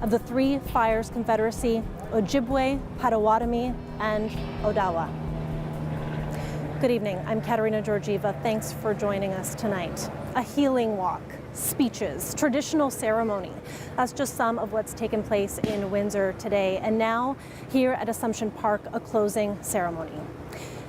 of the Three Fires Confederacy, Ojibwe, Potawatomi, and Odawa. Good evening, I'm Katerina Georgieva. Thanks for joining us tonight. A healing walk, speeches, traditional ceremony. That's just some of what's taken place in Windsor today. And now, here at Assumption Park, a closing ceremony.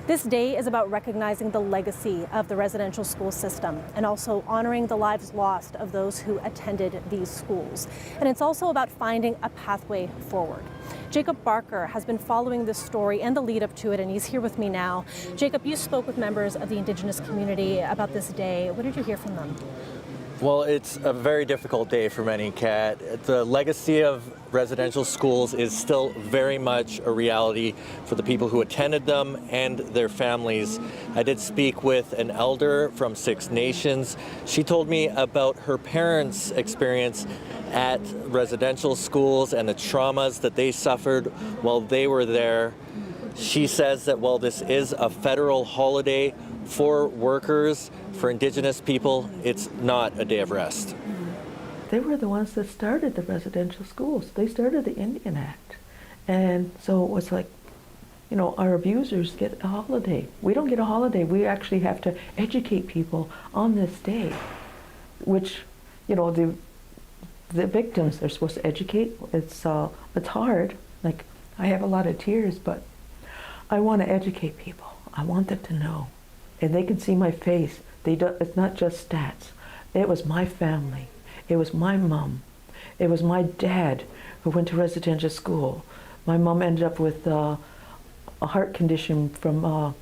This day is about recognizing the legacy of the residential school system and also honoring the lives lost of those who attended these schools. And it's also about finding a pathway forward. Jacob Barker has been following this story and the lead up to it, and he's here with me now. Jacob, you spoke with members of the Indigenous community about this day. What did you hear from them? Well, it's a very difficult day for many, Kat. The legacy of residential schools is still very much a reality for the people who attended them and their families. I did speak with an elder from Six Nations. She told me about her parents' experience at residential schools and the traumas that they suffered while they were there. She says that while this is a federal holiday for workers, for Indigenous people, it's not a day of rest. They were the ones that started the residential schools. They started the Indian Act. And so it was like, you know, our abusers get a holiday. We don't get a holiday. We actually have to educate people on this day, which, you know, the victims they're supposed to educate. It's hard. Like, I have a lot of tears, but I want to educate people. I want them to know. And they can see my face. It's not just stats. It was my family. It was my mom. It was my dad who went to residential school. My mom ended up with a heart condition from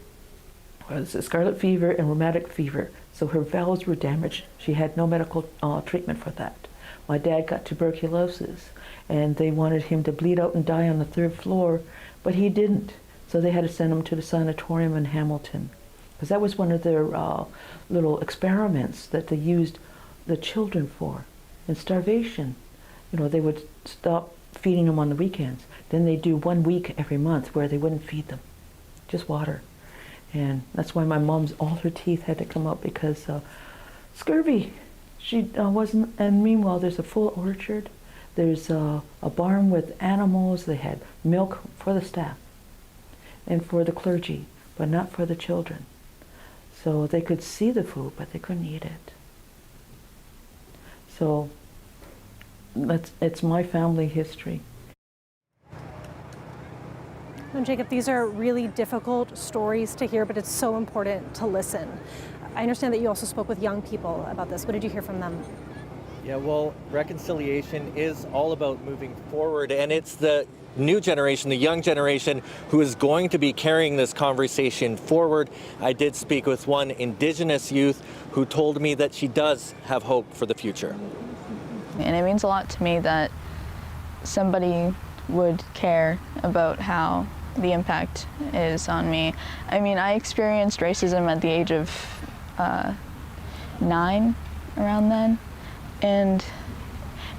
scarlet fever and rheumatic fever. So her valves were damaged. She had no medical treatment for that. My dad got tuberculosis, and they wanted him to bleed out and die on the 3rd floor, but he didn't. So they had to send him to the sanatorium in Hamilton, because that was one of their little experiments that they used the children for. And starvation, you know, they would stop feeding them on the weekends. Then they'd do 1 week every month where they wouldn't feed them, just water. And that's why my mom's, all her teeth had to come out, because scurvy. She wasn't, and meanwhile there's a full orchard. There's a barn with animals. They had milk for the staff and for the clergy, but not for the children. So they could see the food, but they couldn't eat it. So it's my family history. Well, Jacob, these are really difficult stories to hear, but it's so important to listen. I understand that you also spoke with young people about this. What did you hear from them? Yeah, well, reconciliation is all about moving forward, and it's the new generation, the young generation, who is going to be carrying this conversation forward. I did speak with one Indigenous youth who told me that she does have hope for the future. And it means a lot to me that somebody would care about how the impact is on me. I mean, I experienced racism at the age of 9, around then, and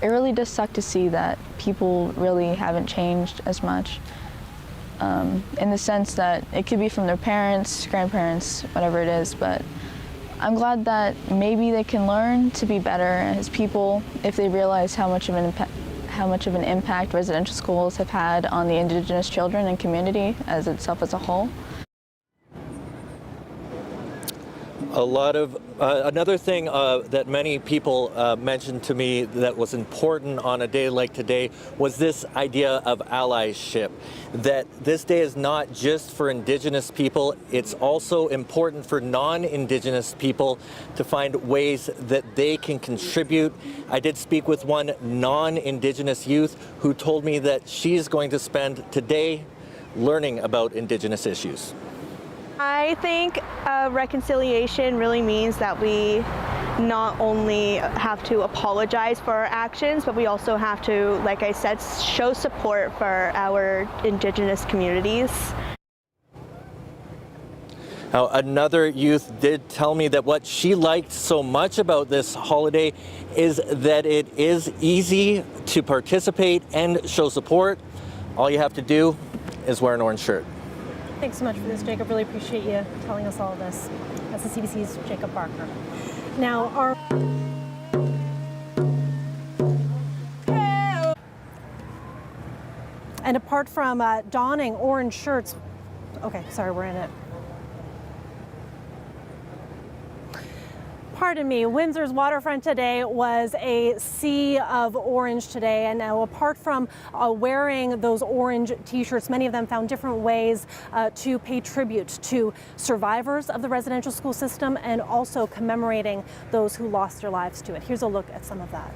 it really does suck to see that people really haven't changed as much, in the sense that it could be from their parents, grandparents, whatever it is, but I'm glad that maybe they can learn to be better as people if they realize how much of an impact residential schools have had on the Indigenous children and community as itself as a whole. Another thing that many people mentioned to me that was important on a day like today was this idea of allyship, that this day is not just for Indigenous people, it's also important for non-Indigenous people to find ways that they can contribute. I did speak with one non-Indigenous youth who told me that she's going to spend today learning about Indigenous issues. I think reconciliation really means that we not only have to apologize for our actions, but we also have to, like I said, show support for our Indigenous communities. Now, another youth did tell me that what she liked so much about this holiday is that it is easy to participate and show support. All you have to do is wear an orange shirt. Thanks so much for this, Jacob. Really appreciate you telling us all of this. That's the CBC's Jacob Barker. Now, And apart from donning orange shirts, okay, sorry, we're in it. Pardon me, Windsor's waterfront today was a sea of orange today. And now apart from wearing those orange t-shirts, many of them found different ways to pay tribute to survivors of the residential school system and also commemorating those who lost their lives to it. Here's a look at some of that.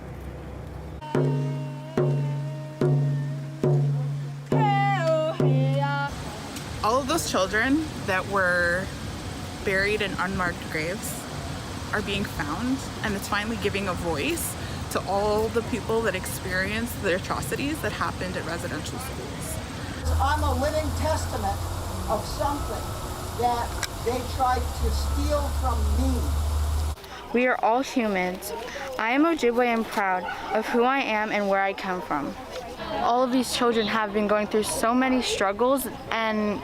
All of those children that were buried in unmarked graves are being found, and it's finally giving a voice to all the people that experienced the atrocities that happened at residential schools. I'm a living testament of something that they tried to steal from me. We are all humans. I am Ojibwe and proud of who I am and where I come from. All of these children have been going through so many struggles, and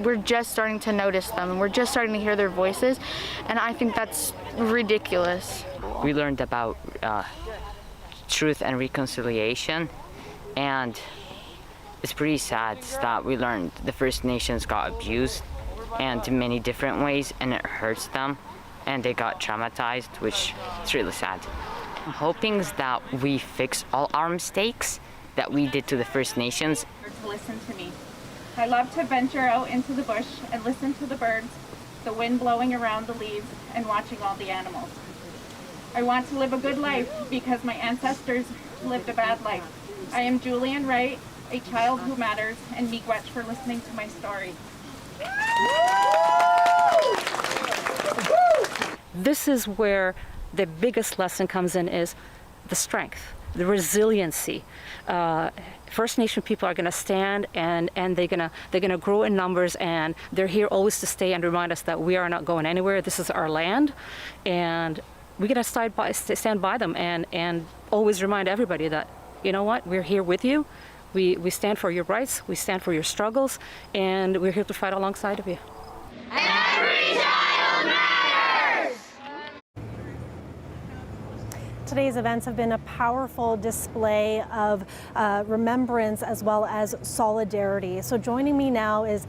we're just starting to notice them, and we're just starting to hear their voices, and I think that's ridiculous. We learned about truth and reconciliation, and it's pretty sad that we learned the First Nations got abused and in many different ways, and it hurts them, and they got traumatized, which is really sad. I'm hoping that we fix all our mistakes that we did to the First Nations. To listen to me. I love to venture out into the bush and listen to the birds, the wind blowing around the leaves, and watching all the animals. I want to live a good life because my ancestors lived a bad life. I am Julian Wright, a child who matters, and miigwech for listening to my story. This is where the biggest lesson comes in, is the strength, the resiliency. First Nation people are going to stand, and they're gonna grow in numbers, and they're here always to stay and remind us that we are not going anywhere. This is our land, and we got to stand by them and always remind everybody that, you know what, we're here with you. We stand for your rights, we stand for your struggles, and we're here to fight alongside of you. Every child matters! Today's events have been a powerful display of remembrance as well as solidarity. So joining me now is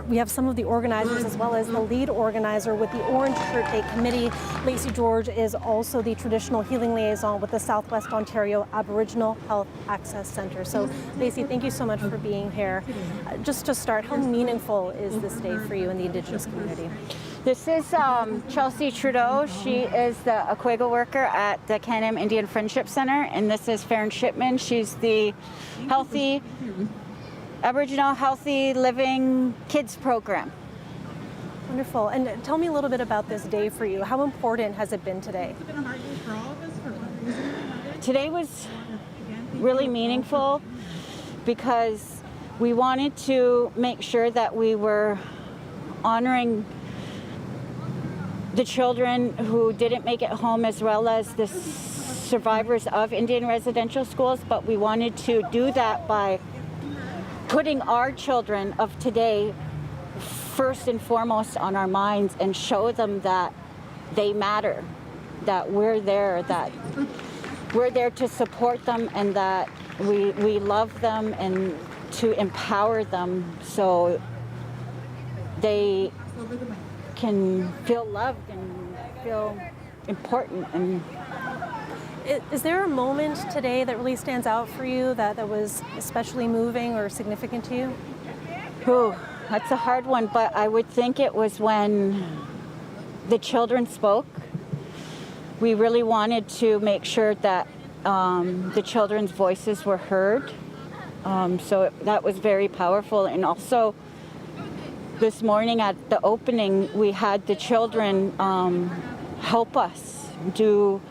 we have some of the organizers as well as the lead organizer with the Orange Shirt Day Committee. Lacey George is also the traditional healing liaison with the Southwest Ontario Aboriginal Health Access Centre. So Lacey, thank you so much for being here. Just to start, how meaningful is this day for you in the Indigenous community? This is Chelsea Trudeau. She is the Aquego worker at the Can-Am Indian Friendship Center, and this is Farron Shipman. She's the Aboriginal Healthy Living Kids Program. Wonderful. And tell me a little bit about this day for you. How important has it been today? Today was really meaningful because we wanted to make sure that we were honoring the children who didn't make it home, as well as the survivors of Indian residential schools, but we wanted to do that by putting our children of today first and foremost on our minds and show them that they matter, that we're there to support them, and that we love them, and to empower them so they can feel loved and feel important. And is there a moment today that really stands out for you that was especially moving or significant to you? Ooh, that's a hard one, but I would think it was when the children spoke. We really wanted to make sure that the children's voices were heard. So that was very powerful. And also, this morning at the opening, we had the children help us do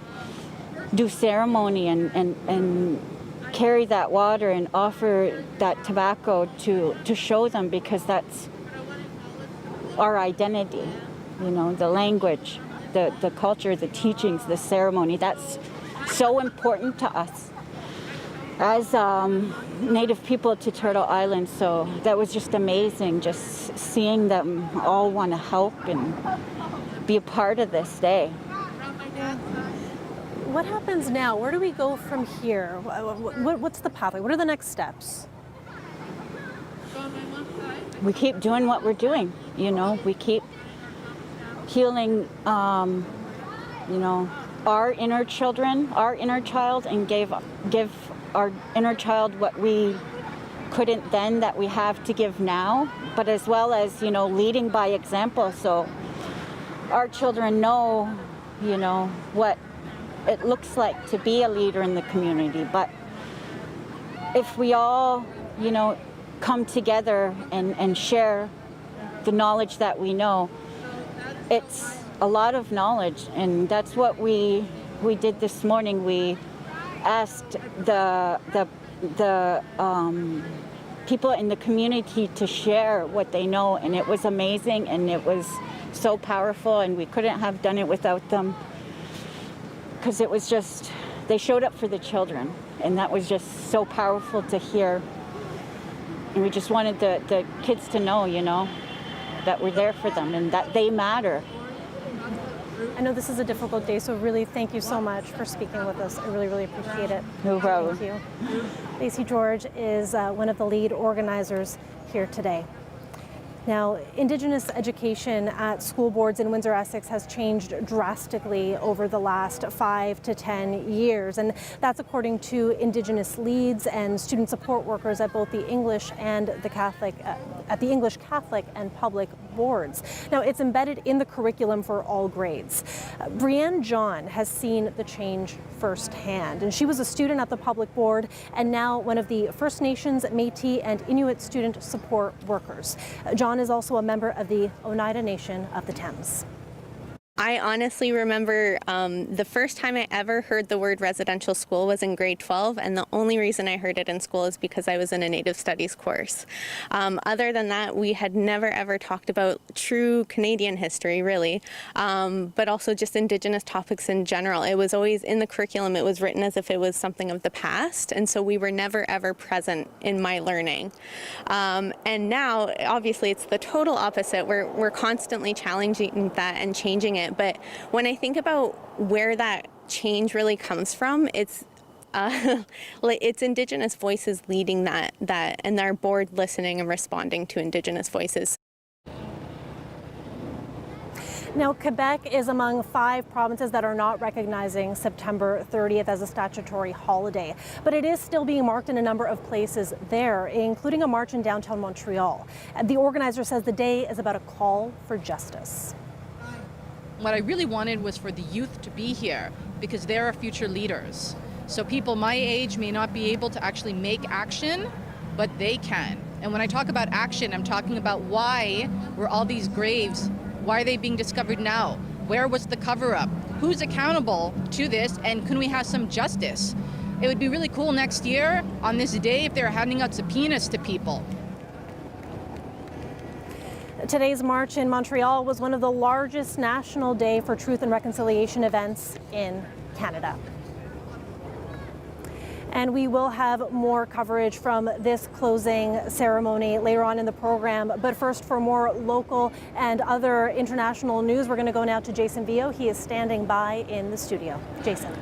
ceremony and carry that water and offer that tobacco to show them, because that's our identity, you know, the language, the culture, the teachings, the ceremony. That's so important to us as Native people to Turtle Island. So that was just amazing, just seeing them all want to help and be a part of this day. What happens now? Where do we go from here? What's the pathway? What are the next steps? we keep doing what we're doing. You know, we keep healing, you know, our inner children, our inner child, and give our inner child what we couldn't then that we have to give now, but as well as, you know, leading by example. So our children know, you know, what it looks like to be a leader in the community. But if we all, you know, come together and share the knowledge that we know, it's a lot of knowledge, and that's what we did this morning. We asked the people in the community to share what they know, and it was amazing, and it was so powerful, and we couldn't have done it without them, because it was just, they showed up for the children, and that was just so powerful to hear. And we just wanted the kids to know, you know, that we're there for them and that they matter. I know this is a difficult day, so really thank you so much for speaking with us. I really, really appreciate it. No problem. Thank you. Lacey George is one of the lead organizers here today. Now, Indigenous education at school boards in Windsor, Essex has changed drastically over the last 5 to 10 years, and that's according to Indigenous leads and student support workers at both the English and the Catholic, at the English Catholic and public boards. Now, it's embedded in the curriculum for all grades. Brianne John has seen the change firsthand, and she was a student at the public board and now one of the First Nations, Métis, and Inuit student support workers. John is also a member of the Oneida Nation of the Thames. I honestly remember the first time I ever heard the word residential school was in grade 12, and the only reason I heard it in school is because I was in a Native Studies course. Other than that, we had never ever talked about true Canadian history, really, but also just Indigenous topics in general. It was always in the curriculum, it was written as if it was something of the past, and so we were never ever present in my learning. And now, obviously, it's the total opposite. We're constantly challenging that and changing it. But when I think about where that change really comes from, it's Indigenous voices leading that and our board listening and responding to Indigenous voices. Now, Quebec is among 5 provinces that are not recognizing September 30th as a statutory holiday, but it is still being marked in a number of places there, including a march in downtown Montreal. The organizer says the day is about a call for justice. What I really wanted was for the youth to be here because they're our future leaders. So people my age may not be able to actually make action, but they can. And when I talk about action, I'm talking about why were all these graves, why are they being discovered now? Where was the cover-up? Who's accountable to this, and can we have some justice? It would be really cool next year on this day if they're handing out subpoenas to people. Today's march in Montreal was one of the largest National Day for Truth and Reconciliation events in Canada. And we will have more coverage from this closing ceremony later on in the program. But first, for more local and other international news, we're going to go now to Jason Vio. He is standing by in the studio. Jason.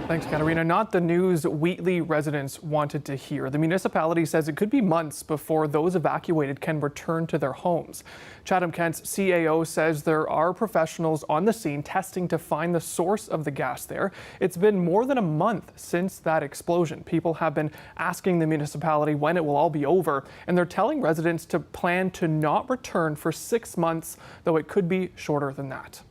Thanks, Katarina. Not the news Wheatley residents wanted to hear. The municipality says it could be months before those evacuated can return to their homes. Chatham-Kent's CAO says there are professionals on the scene testing to find the source of the gas there. It's been more than a month since that explosion. People have been asking the municipality when it will all be over, and they're telling residents to plan to not return for 6 months, though it could be shorter than that.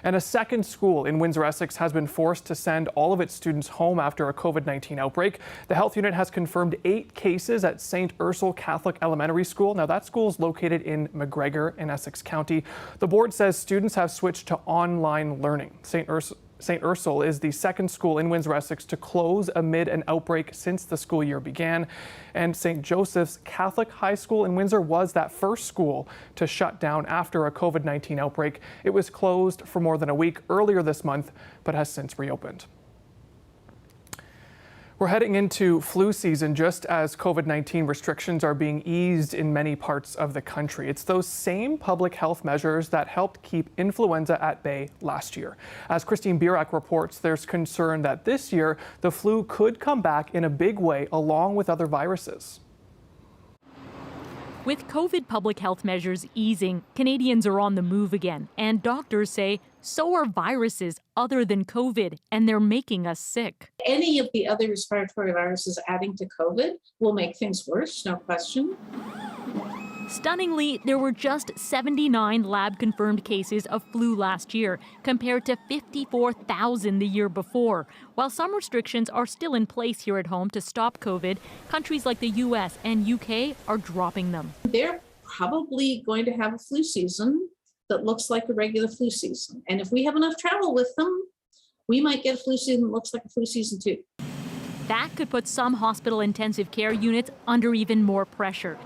And a second school in Windsor, Essex has been forced to send all of its students home after a COVID-19 outbreak. The health unit has confirmed 8 cases at St. Ursula Catholic Elementary School. Now, that school is located in McGregor in Essex County. The board says students have switched to online learning. St. Ursula is the second school in Windsor, Essex to close amid an outbreak since the school year began. And St. Joseph's Catholic High School in Windsor was that first school to shut down after a COVID-19 outbreak. It was closed for more than a week earlier this month, but has since reopened. We're heading into flu season just as COVID-19 restrictions are being eased in many parts of the country. It's those same public health measures that helped keep influenza at bay last year. As Christine Birak reports, there's concern that this year the flu could come back in a big way along with other viruses. With COVID public health measures easing, Canadians are on the move again, and doctors say so are viruses other than COVID, and they're making us sick. Any of the other respiratory viruses adding to COVID will make things worse, no question. Stunningly, there were just 79 lab-confirmed cases of flu last year, compared to 54,000 the year before. While some restrictions are still in place here at home to stop COVID, countries like the US and UK are dropping them. They're probably going to have a flu season that looks like a regular flu season. And if we have enough travel with them, we might get a flu season that looks like a flu season too. That could put some hospital intensive care units under even more pressure.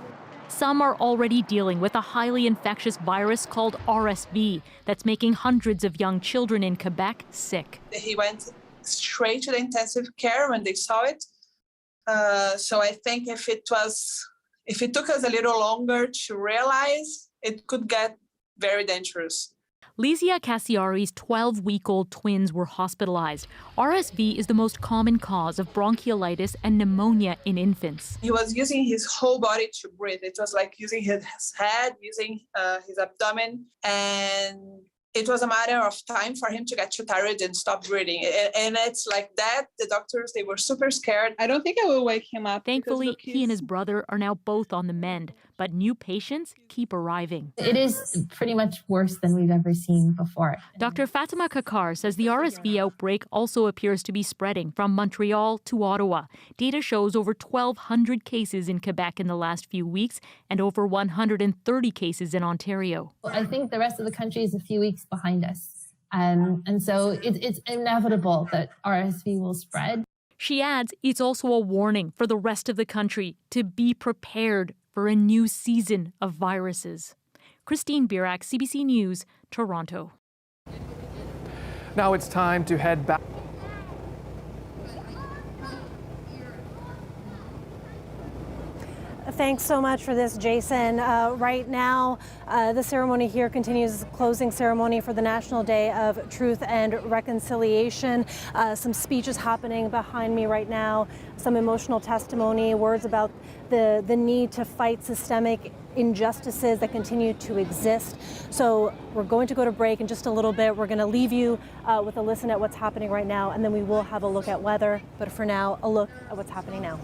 Some are already dealing with a highly infectious virus called RSV that's making hundreds of young children in Quebec sick. He went straight to the intensive care when they saw it. So I think if it took us a little longer to realize, it could get very dangerous. Lizia Cassiari's 12-week-old twins were hospitalized. RSV is the most common cause of bronchiolitis and pneumonia in infants. He was using his whole body to breathe. It was like using his head, using his abdomen, and it was a matter of time for him to get too tired and stop breathing. And it's like that. The doctors, they were super scared. I don't think I will wake him up. Thankfully, he and his brother are now both on the mend, but new patients keep arriving. It is pretty much worse than we've ever seen before. Dr. Fatima Kakar says the RSV outbreak also appears to be spreading from Montreal to Ottawa. Data shows over 1,200 cases in Quebec in the last few weeks and over 130 cases in Ontario. I think the rest of the country is a few weeks behind us. And so it's inevitable that RSV will spread. She adds it's also a warning for the rest of the country to be prepared for a new season of viruses. Christine Birak, CBC News, Toronto. Now it's time to head back. Thanks so much for this, Jason. Right now, the ceremony here continues, closing ceremony for the National Day of Truth and Reconciliation. Some speeches happening behind me right now, some emotional testimony, words about the need to fight systemic injustices that continue to exist. So we're going to go to break in just a little bit. We're going to leave you with a listen at what's happening right now, and then we will have a look at weather. But for now, a look at what's happening now.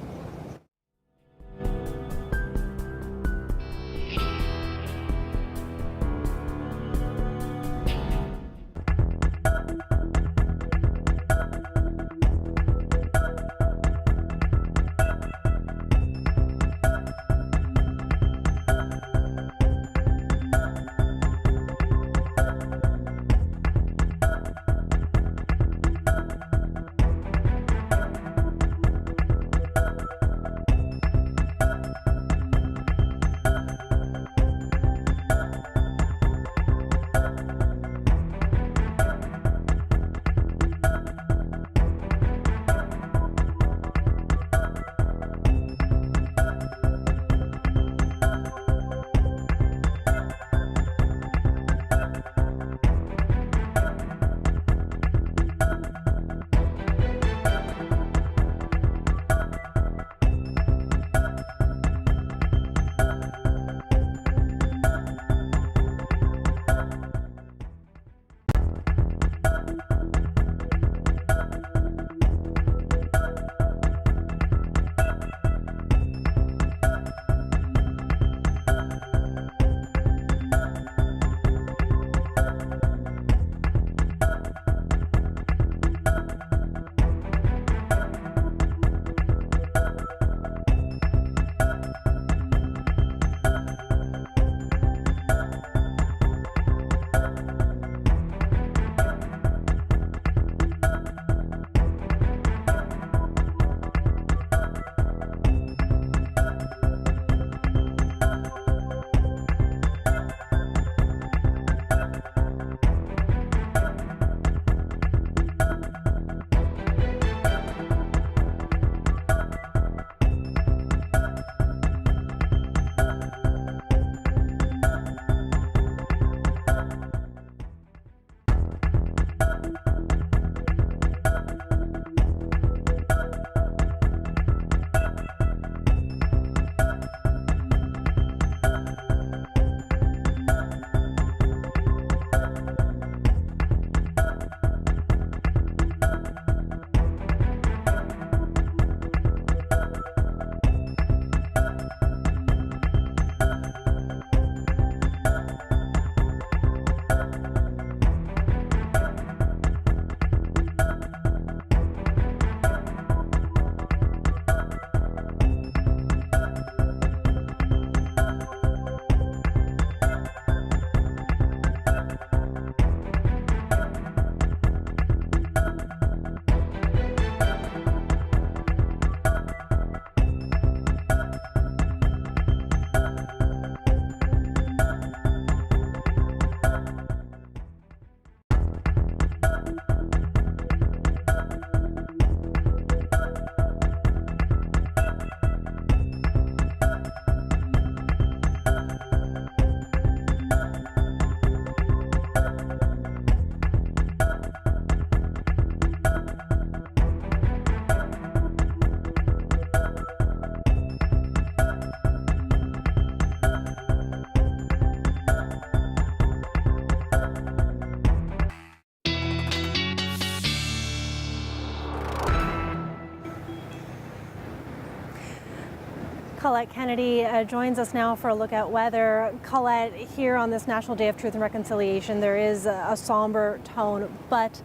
Colette Kennedy joins us now for a look at weather. Colette, here on this National Day of Truth and Reconciliation, there is a somber tone, but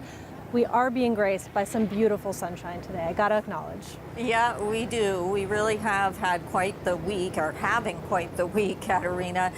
we are being graced by some beautiful sunshine today. I got to acknowledge. Yeah, we do. We really have had quite the week, or having quite the week, Katerina,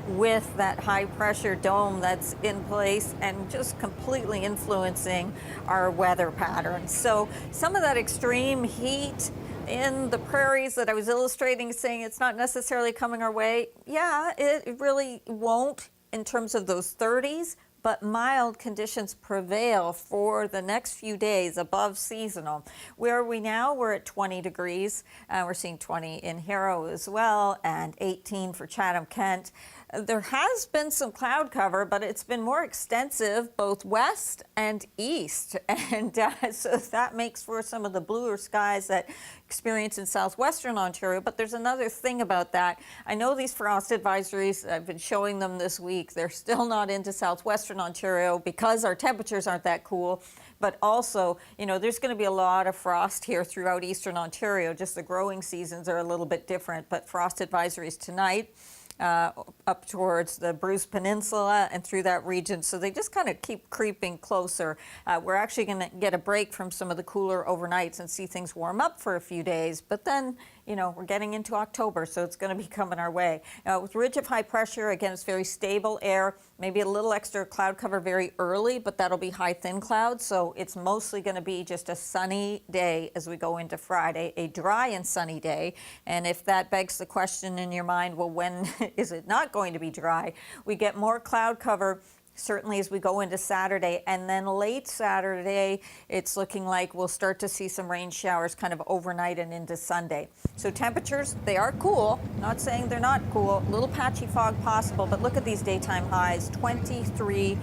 with that high pressure dome that's in place and just completely influencing our weather patterns. So some of that extreme heat in the prairies that I was illustrating, saying it's not necessarily coming our way. Yeah, it really won't in terms of those 30s, but mild conditions prevail for the next few days above seasonal. Where are we now? We're at 20 degrees. We're seeing 20 in Harrow as well, and 18 for Chatham-Kent. There has been some cloud cover, but it's been more extensive both west and east. And so that makes for some of the bluer skies that experience in southwestern Ontario. But there's another thing about that. I know these frost advisories, I've been showing them this week. They're still not into southwestern Ontario because our temperatures aren't that cool. But also, you know, there's going to be a lot of frost here throughout eastern Ontario. Just the growing seasons are a little bit different. But frost advisories tonight. Up towards the Bruce Peninsula and through that region. So they just kind of keep creeping closer. We're actually going to get a break from some of the cooler overnights and see things warm up for a few days. But then, you know, we're getting into October, so it's going to be coming our way. With ridge of high pressure, again, it's very stable air, maybe a little extra cloud cover very early, but that'll be high thin clouds. So it's mostly going to be just a sunny day as we go into Friday, a dry and sunny day. And if that begs the question in your mind, well, when is it not going to be dry? We get more cloud cover certainly as we go into Saturday, and then late Saturday, it's looking like we'll start to see some rain showers kind of overnight and into Sunday. So temperatures, they are cool. Not saying they're not cool. A little patchy fog possible, but look at these daytime highs, 23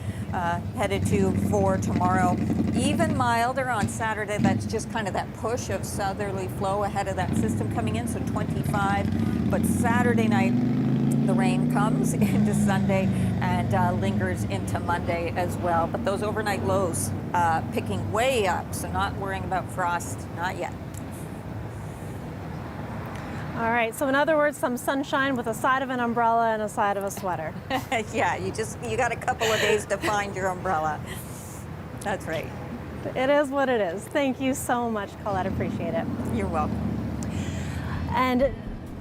headed to for tomorrow. Even milder on Saturday. That's just kind of that push of southerly flow ahead of that system coming in, so 25. But Saturday night, the rain comes into Sunday and lingers into Monday as well. But those overnight lows picking way up, so not worrying about frost, not yet. All right, so in other words, some sunshine with a side of an umbrella and a side of a sweater. Yeah, you got a couple of days to find your umbrella. That's right. It is what it is. Thank you so much, Colette. Appreciate it. You're welcome.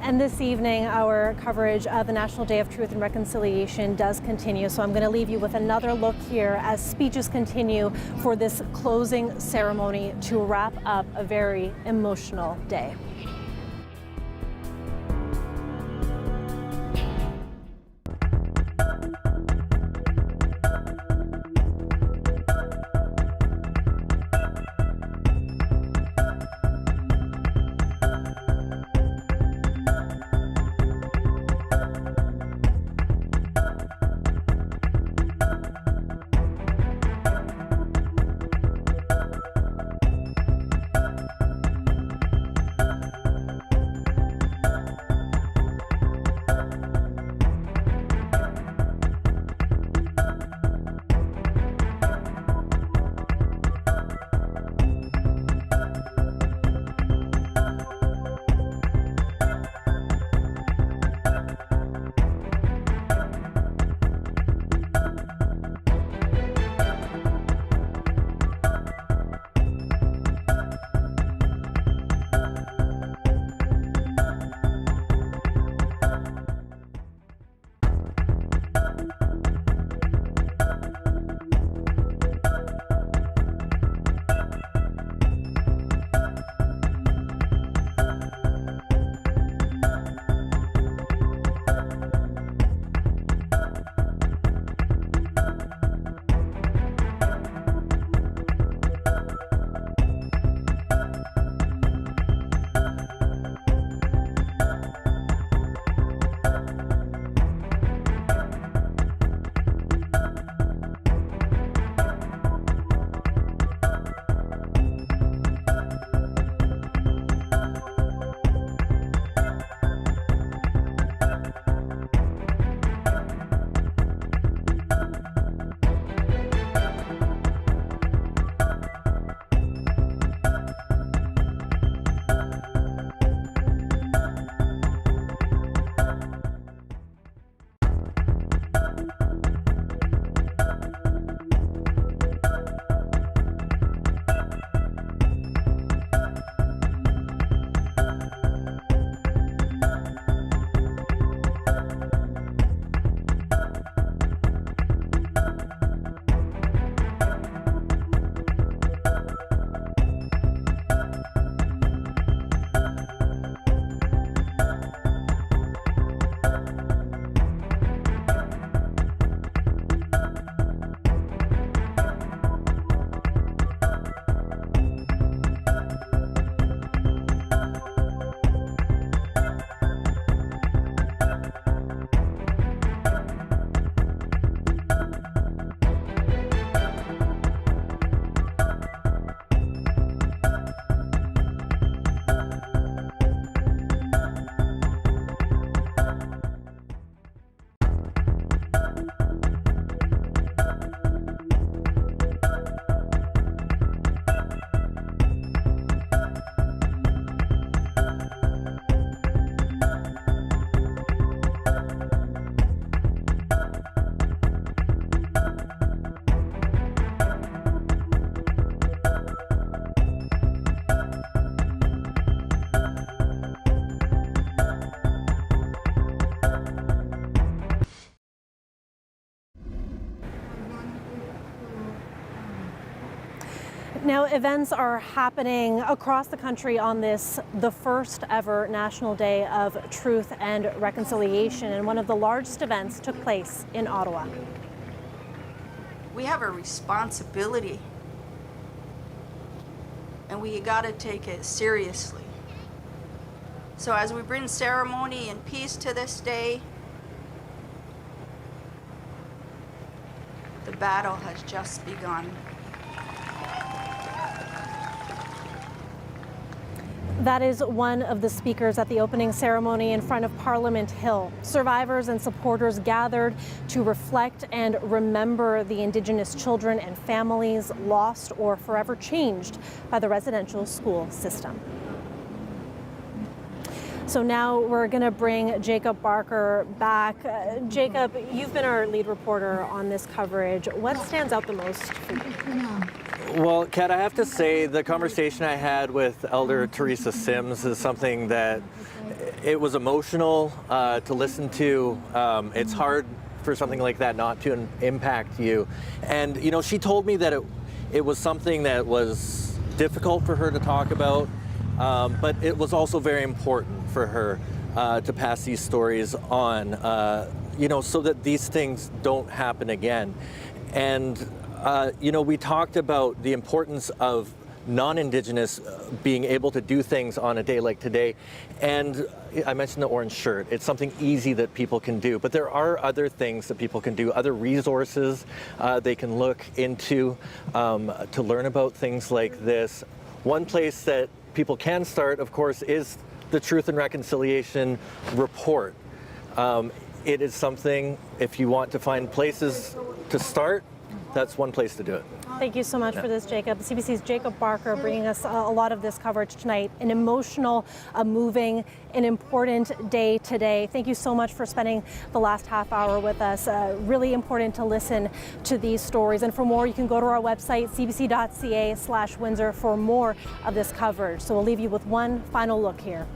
And this evening, our coverage of the National Day of Truth and Reconciliation does continue. So I'm going to leave you with another look here as speeches continue for this closing ceremony to wrap up a very emotional day. Now, events are happening across the country on this, the first ever National Day of Truth and Reconciliation, and one of the largest events took place in Ottawa. We have a responsibility, and we gotta take it seriously. So as we bring ceremony and peace to this day, the battle has just begun. That is one of the speakers at the opening ceremony in front of Parliament Hill. Survivors and supporters gathered to reflect and remember the Indigenous children and families lost or forever changed by the residential school system. So now we're going to bring Jacob Barker back. Jacob, you've been our lead reporter on this coverage. What stands out the most for you? Well, Kat, I have to say the conversation I had with Elder Teresa Sims is something that it was emotional to listen to. It's hard for something like that not to impact you. And, you know, she told me that it was something that was difficult for her to talk about, but it was also very important for her to pass these stories on, you know, so that these things don't happen again. And you know, we talked about the importance of non-Indigenous being able to do things on a day like today. And I mentioned the orange shirt. It's something easy that people can do, but there are other things that people can do, other resources they can look into to learn about things like this. One place that people can start, of course, is the Truth and Reconciliation report. It is something, if you want to find places to start, that's one place to do it. Thank you so much for this, Jacob. CBC's Jacob Barker bringing us a lot of this coverage tonight. An emotional, moving, an important day today. Thank you so much for spending the last half hour with us. Really important to listen to these stories. And for more, you can go to our website, cbc.ca/Windsor, for more of this coverage. So we'll leave you with one final look here.